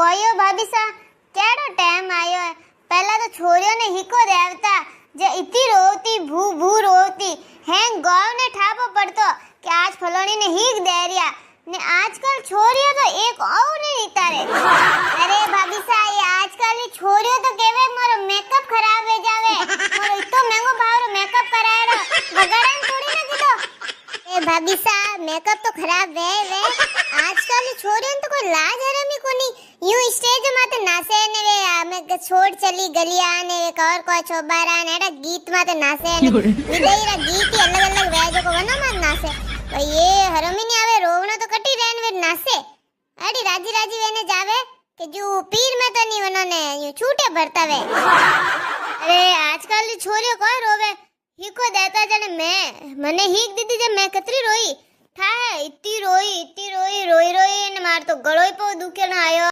કોયો ભાભી સા કેડો ટાઈમ આયો है पहला तो छोरियों ने हिको देवता जे इतनी रोती भू भू रोती हैं गांव ने ठापो पड़तो कि आज फलोनी ने हीक दे रिया ने आजकल छोरियों तो एक और नहीं नितारे। अरे भाभी सा ये आजकल की छोरियों तो केवे मारो मेकअप खराब हो जावे मारो इतो महंगो भाव मेकअप करायड़ो बगाड़न थोड़ी ना कीधो। ए भाभी सा मेकअप तो खराब वे आजकल की छोरियों तो कोई लाज हरम ही कोनी यूं स्टेज माते नाचे ने वे आमे छोड़ चली गलिया ने वे कवर को छोबारा ने एड़ा गीत माते नाचे ने विदेईरा गीत ही अलग अलग वेजो को वना मात नाचे तो ये हरमी ने आवे रोवणो तो कटी रेन वे नाचे अड़ी राजी राजी वेने जावे कि जो पीर में तो नहीं वनो ने यूं छूटे भरता वे। अरे आजकल की छोरियो कोई रोवे हीको देता जने मैं मने हीक दीदी जब मैं कतरी रोई था इतनी रोई रोई ने मार तो गळोई पे दुखे ना आयो।